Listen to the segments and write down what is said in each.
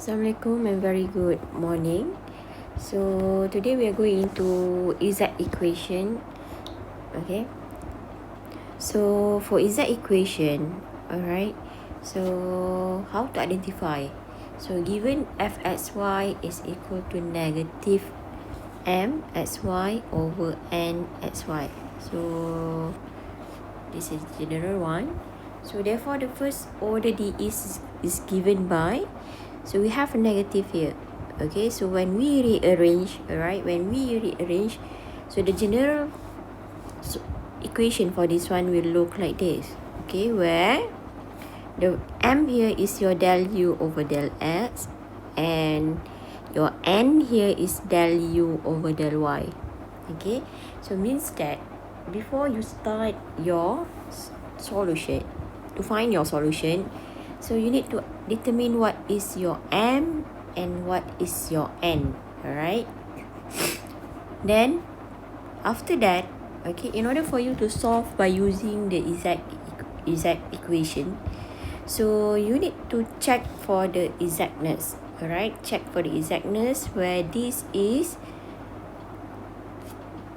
Assalamualaikum and very good morning. So today we are going into Z equation. Okay. So for Z equation, alright. So how to identify? So given fxy is equal to negative mxy over nxy. So this is general one. So therefore the first order D is given by, so we have a negative here. Okay, so when we rearrange, so the general equation for this one will look like this. Okay, where the m here is your del u over del x, and your n here is del u over del y. Okay, so means that before you start your solution, to find your solution, so you need to determine what is your m and what is your n. Alright, then after that, okay, in order for you to solve by using the exact equation, so you need to check for the exactness. Alright, check for the exactness where this is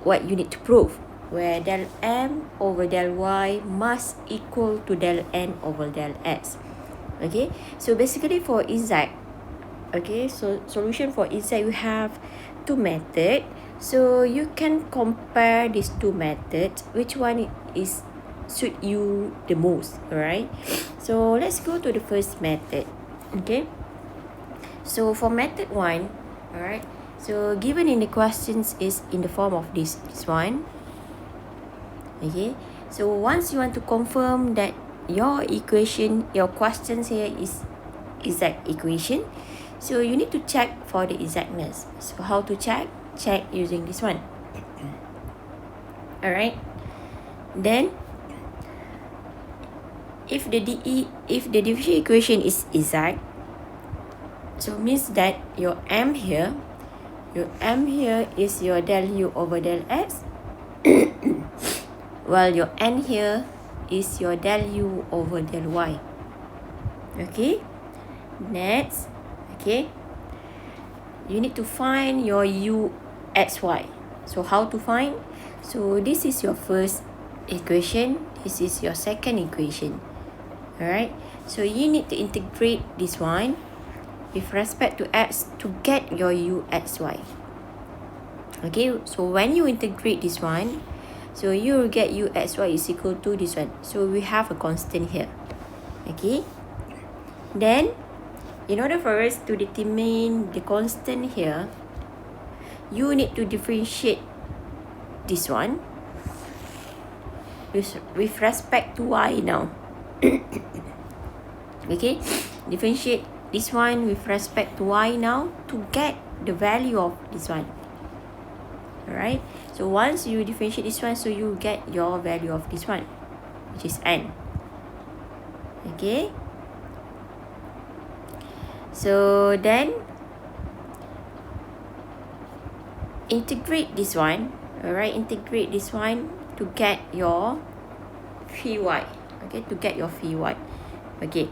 what you need to prove, where del m over del y must equal to del n over del x. Okay, so basically for exact, okay, so solution for exact, we have two methods. So you can compare these two methods, which one is suit you the most. Alright, so let's go to the first method. Okay, so for method 1, alright, so given in the questions is in the form of this one. Okay, so once you want to confirm that your equation, your questions here is exact equation, so you need to check for the exactness. So how to check? Check using this one. Alright, then if the differential equation is exact, so means that your m here is your del u over del x, while your n here is your del u over del y. Okay, next, okay, you need to find your u x y. So how to find? So this is your first equation, this is your second equation. Alright, so you need to integrate this one with respect to x to get your u x y. Okay, so when you integrate this one, so you will get u x y is equal to this one. So we have a constant here. Okay, then in order for us to determine the constant here, you need to differentiate this one with respect to y now. Okay, differentiate this one with respect to y now to get the value of this one. Alright, so once you differentiate this one, so you get your value of this one, which is n. Okay, so then integrate this one. Alright, integrate this one to get your phi y. Okay, to get your phi y. Okay,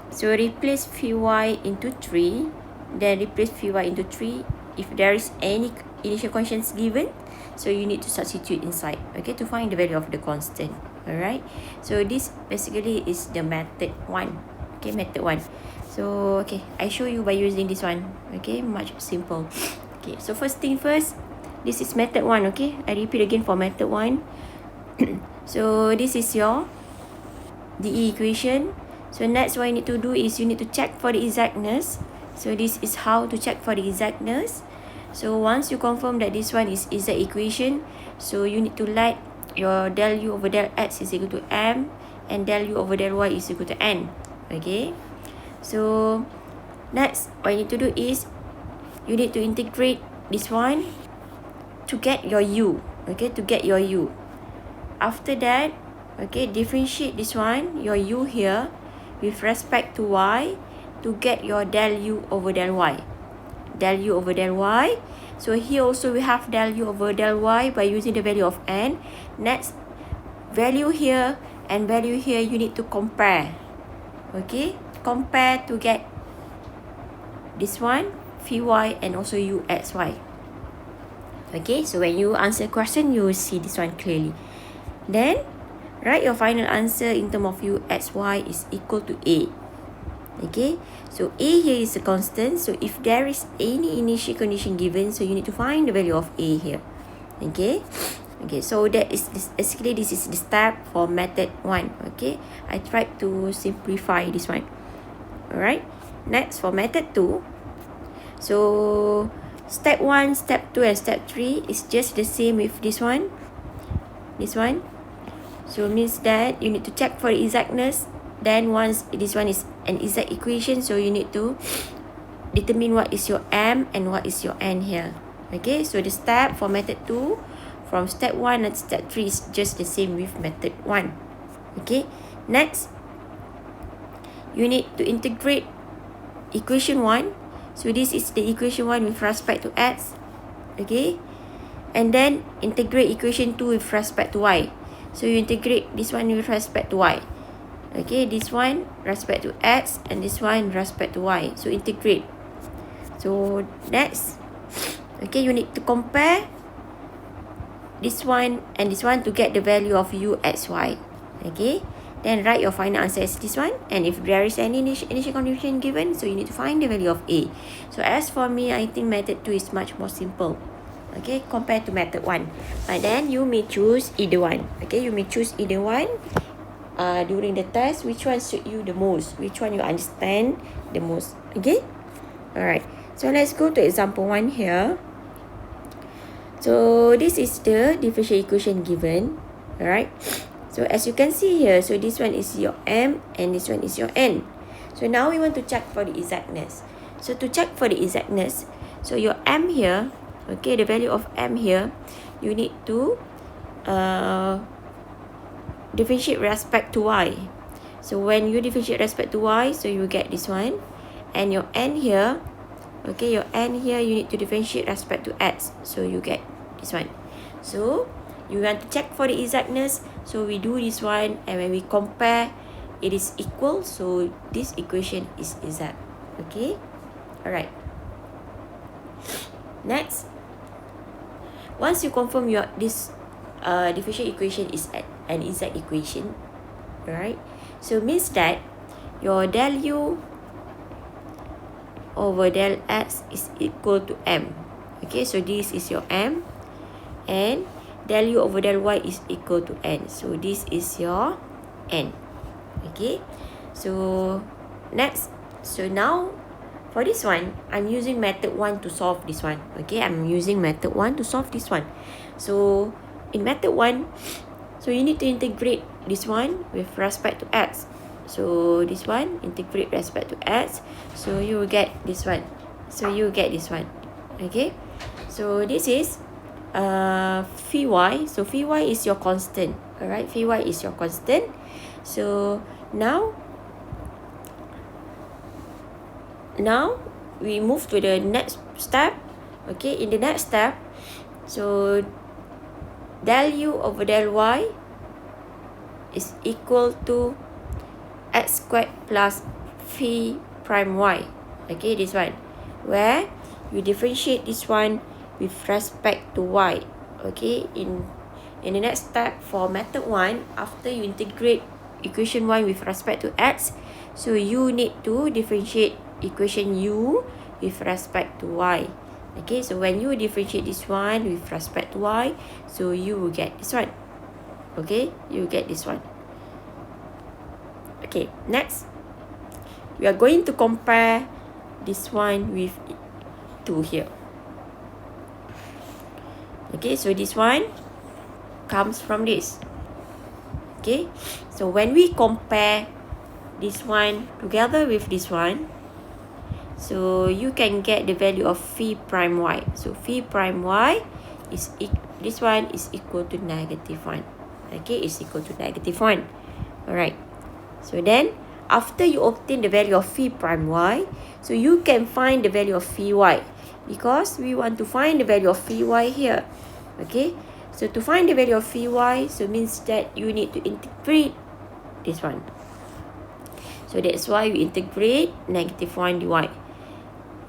so replace phi y into 3, then replace phi y into 3. If there is any initial constants given, so you need to substitute inside, okay, to find the value of the constant. Alright, so this basically is the method 1. Okay, method 1. So okay, I show you by using this one. Okay, much simple. Okay, so first thing first, this is method 1. Okay, I repeat again for method 1. So this is your DE equation. So next what you need to do is you need to check for the exactness. So this is how to check for the exactness. So once you confirm that this one is exact equation, so you need to let your del u over del x is equal to m, and del u over del y is equal to n. Okay, so next what you need to do is you need to integrate this one to get your u. Okay, to get your u. After that, okay, differentiate this one, your u here, with respect to y to get your del u over del y. Del u over del y. So here also we have del u over del y by using the value of n. Next, value here and value here you need to compare. Okay, compare to get this one phi y and also u x y. Okay, so when you answer question, you will see this one clearly. Then write your final answer in terms of u x y is equal to a. Okay, so a here is a constant, so if there is any initial condition given, so you need to find the value of a here. Okay, so that is basically this is the step for method 1. Okay, I tried to simplify this one. Alright, next for method 2, so step 1, step 2 and step 3 is just the same with this one. So means that you need to check for the exactness. Then once this one is an exact equation, so you need to determine what is your m and what is your n here. Okay, so the step for method 2 from step 1 and step 3 is just the same with method 1. Okay, next you need to integrate equation 1. So this is the equation 1 with respect to x. Okay, and then integrate equation 2 with respect to y. So you integrate this one with respect to y. Okay, this one respect to x and this one respect to y. So integrate. So next, okay, you need to compare this one and this one to get the value of u x y. Okay, then write your final answer as this one, and if there is any initial condition given, so you need to find the value of a. So as for me, I think method 2 is much more simple, okay, compared to method 1. But then you may choose either one. Okay, you may choose either one during the test, which one suit you the most, which one you understand the most. Okay, alright, so let's go to example 1 here. So this is the differential equation given. Alright, so as you can see here, so this one is your m and this one is your n. So now we want to check for the exactness. So to check for the exactness, so your m here, okay, the value of m here, you need to differentiate respect to y. So when you differentiate respect to y, so you get this one, and your n here, okay, your n here, you need to differentiate respect to x, so you get this one. So you want to check for the exactness, so we do this one, and when we compare, it is equal, so this equation is exact. Okay, alright, next, once you confirm your this differential equation is an exact equation, right? So means that your del u over del x is equal to m. Okay, so this is your m, and del u over del y is equal to n. So this is your n. Okay, so next, so now for this one, I'm using method 1 to solve this one. Okay, I'm using method 1 to solve this one. So in method 1, so you need to integrate this one with respect to x. So this one, integrate respect to x. So you will get this one. So you will get this one. Okay, so this is phi y. So phi y is your constant. Alright, phi y is your constant. So now we move to the next step. Okay, in the next step, so del u over del y is equal to x squared plus phi prime y. Okay, this one, where you differentiate this one with respect to y. Okay, in the next step for method 1, after you integrate equation 1 with respect to x, so you need to differentiate equation u with respect to y. Okay, so when you differentiate this one with respect to y, so you will get this one. Okay, you get this one. Okay, next, we are going to compare this one with 2 here. Okay, so this one comes from this. Okay, so when we compare this one together with this one, so you can get the value of phi prime y. So phi prime y is this one is equal to -1. Okay, is equal to -1. Alright, so then after you obtain the value of phi prime y, so you can find the value of phi y, because we want to find the value of phi y here. Okay, so to find the value of phi y, so means that you need to integrate this one. So that's why we integrate -1 dy.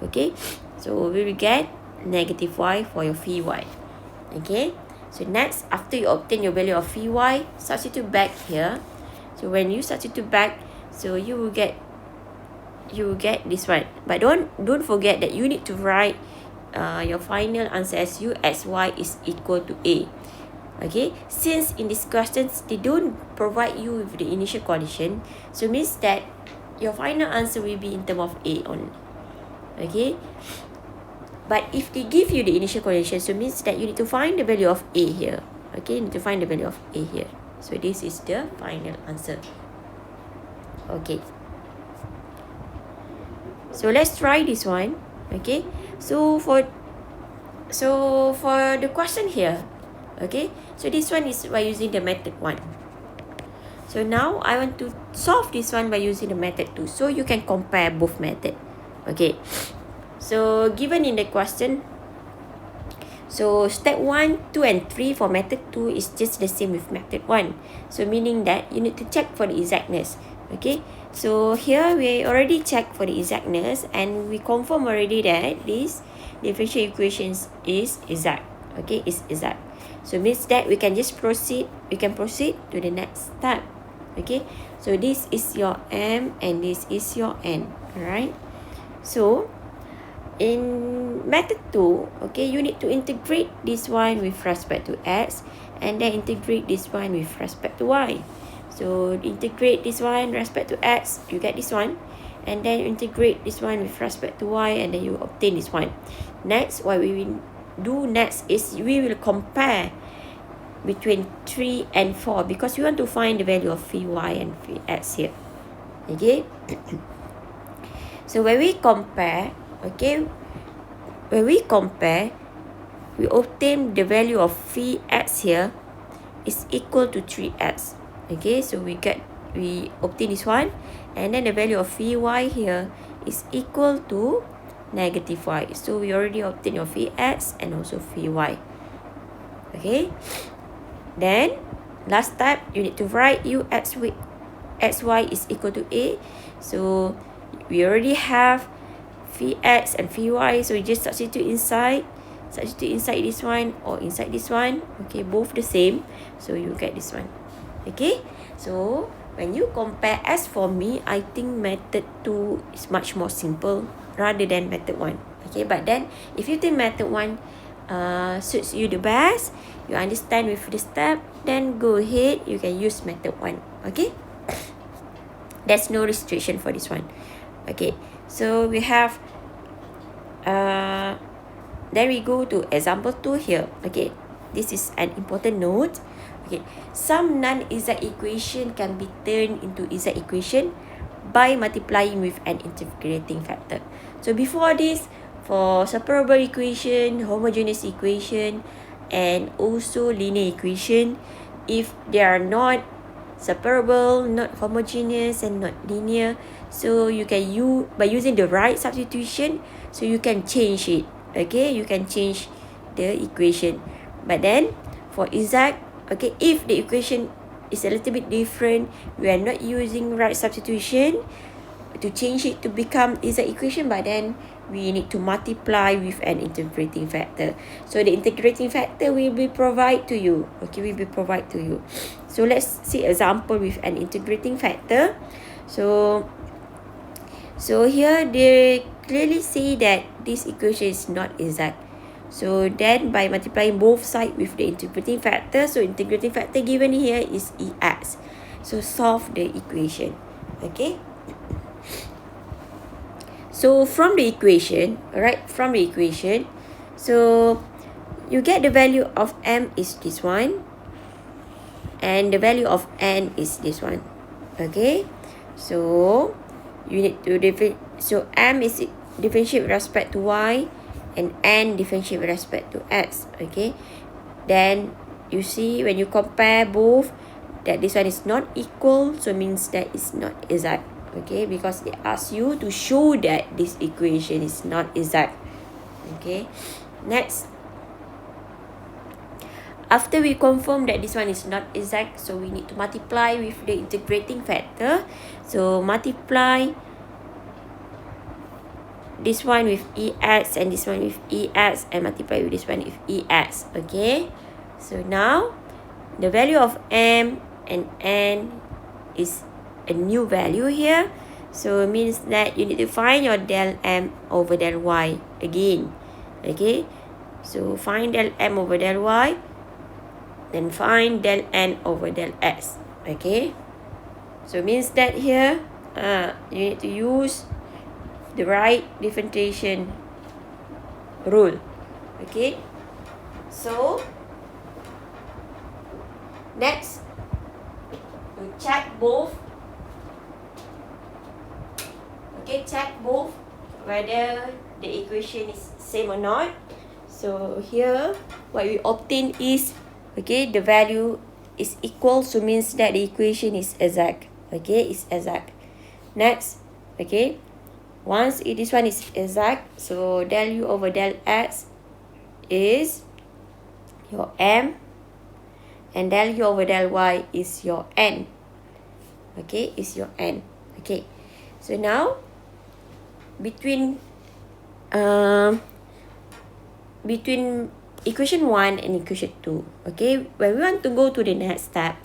Okay, so we will get negative y for your phi y. Okay, so next, after you obtain your value of phi y, substitute back here. So when you substitute back, so you will get this one. But don't forget that you need to write your final answer as u x y is equal to a. Okay, since in these questions they don't provide you with the initial condition, so means that your final answer will be in terms of a only. Okay, but if they give you the initial condition, so means that you need to find the value of a here. Okay, you need to find the value of a here. So this is the final answer. Okay, so let's try this one. Okay, so for the question here, okay, so this one is by using the method 1. So now I want to solve this one by using the method 2, so you can compare both method. Okay, so given in the question, so step 1, 2 and 3 for method 2 is just the same with method 1. So meaning that you need to check for the exactness. Okay, so here we already checked for the exactness and we confirm already that this differential equations is exact. Okay, is exact. So means that we can just proceed. We can proceed to the next step. Okay, so this is your m and this is your n. Alright. So in method 2, okay, you need to integrate this one with respect to x and then integrate this one with respect to y. So integrate this one respect to x, you get this one, and then integrate this one with respect to y, and then you obtain this one. Next, what we will do next is we will compare between 3 and 4 because we want to find the value of phi y and phi x here. Okay. So when we compare, okay, we obtain the value of phi x here is equal to 3x. Okay, so we obtain this one, and then the value of phi y here is equal to negative y. So we already obtained your phi x and also phi y. Okay, then last step, you need to write xy is equal to a. So we already have phi x and phi y, so we just substitute inside this one or inside this one. Okay, both the same, so you get this one. Okay, so when you compare, as for me, I think method 2 is much more simple rather than method 1. Okay, but then if you think method 1 suits you the best, you understand with the step, then go ahead, you can use method 1. Okay, there's no restriction for this one. Okay, so we have then we go to example 2 here. Okay, this is an important note. Okay, some non-exact equation can be turned into exact equation by multiplying with an integrating factor. So before this, for separable equation, homogeneous equation, and also linear equation, if they are not separable, not homogeneous, and not linear, so you can by using the right substitution, so you can change it. Okay, you can change the equation. But then for exact, okay, if the equation is a little bit different, we are not using right substitution to change it to become exact equation, but then we need to multiply with an integrating factor. So the integrating factor will be provided to you. Okay, will be provided to you. So let's see example with an integrating factor. So here they clearly say that this equation is not exact. So then by multiplying both sides with the integrating factor, so integrating factor given here is ex. So solve the equation. Okay. So from the equation, alright, from the equation, so you get the value of m is this one, and the value of n is this one. Okay. So you need to so m is differentiate with respect to y, and n differentiate with respect to x. Okay, then you see when you compare both, that this one is not equal, so means that it's not exact. Okay, because they ask you to show that this equation is not exact. Okay, next, after we confirm that this one is not exact, so we need to multiply with the integrating factor. So multiply this one with EX and this one with EX and multiply with this one with EX. Okay, so now the value of M and N is a new value here. So it means that you need to find your del M over del Y again. Okay, so find del M over del Y, then find del N over del S. Okay, so it means that here you need to use the right differentiation rule. Okay, so next we check both. Okay, check both whether the equation is same or not. So here what we obtain is, okay, the value is equal, so means that the equation is exact. Okay, it's exact. Next, okay, once this one is exact, so del U over del X is your M and del U over del Y is your N. Okay, is your N. Okay, so now between equation 1 and equation 2, okay, when we want to go to the next step,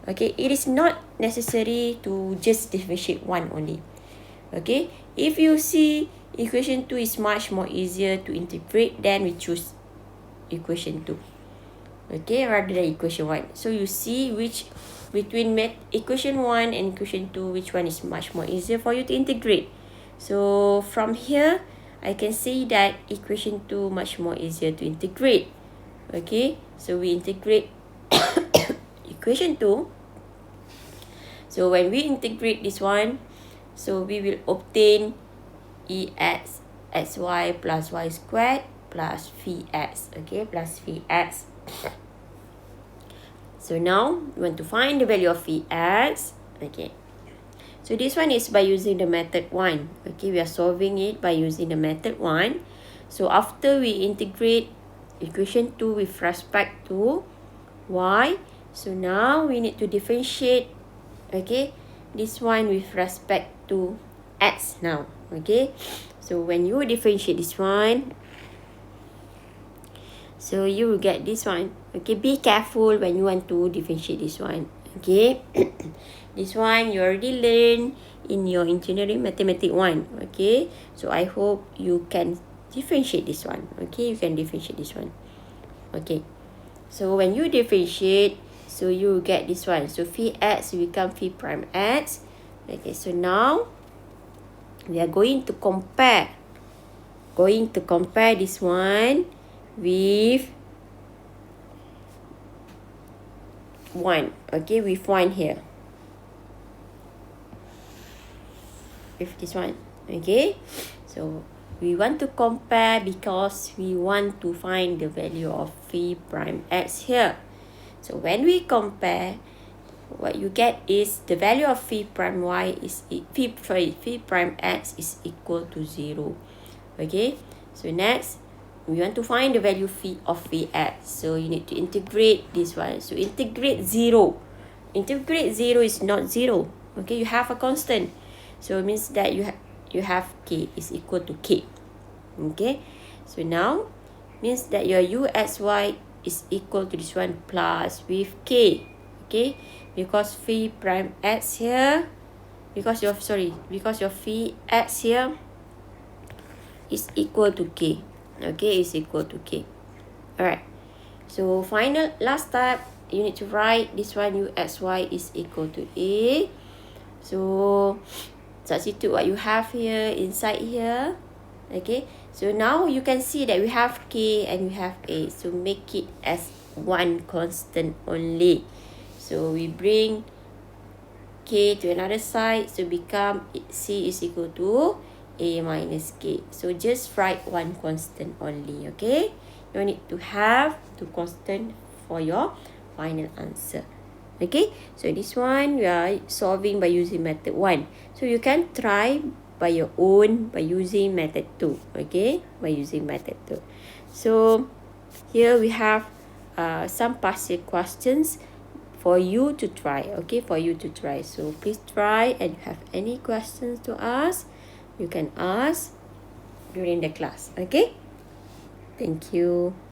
okay, it is not necessary to just differentiate one only. Okay, if you see equation 2 is much more easier to integrate, then we choose equation 2, okay, rather than equation 1. So you see which between equation 1 and equation 2, which one is much more easier for you to integrate. So from here I can see that equation 2 much more easier to integrate. Okay, so we integrate equation 2. So when we integrate this one, so we will obtain EX xy plus y squared plus Vx. Okay, plus Vx. So now we want to find the value of Vx. Okay, so this one is by using the method 1. Okay, we are solving it by using the method 1. So after we integrate equation 2 with respect to y, so now we need to differentiate, okay, this one with respect to x now. Okay, so when you differentiate this one, so you will get this one. Okay, be careful when you want to differentiate this one. Okay, this one you already learned in your engineering mathematics 1. Okay, so I hope you can differentiate this one. Okay, you can differentiate this one. Okay, so when you differentiate, so you get this one. So phi x will become phi prime x. Okay, so now we are going to compare this one with 1. Okay, with 1 here, with this one. Okay, so we want to compare because we want to find the value of phi prime x here. So when we compare, what you get is the value of phi prime y is phi prime x is equal to 0. Okay, so next we want to find the value of Vx. So you need to integrate this one. So integrate 0. Integrate 0 is not 0. Okay, you have a constant. So it means that you have k is equal to k. Okay, so now means that your uxy is equal to this one plus with k. Okay, because phi prime x here, because your phi x here is equal to k. Okay, is equal to k. Alright, so last step, you need to write this one uxy is equal to a. So substitute what you have here inside here. Okay, so now you can see that we have k and we have a, so make it as one constant only. So we bring k to another side, so become c is equal to a minus k. So just write one constant only. Okay, you need to have two constant for your final answer. Okay, so this one we are solving by using method 1. So you can try by your own by using method 2. Okay, by using method 2. So here we have some past year questions for you to try. Okay, for you to try. So please try, and if you have any questions to ask, you can ask. during the class. Okay, thank you.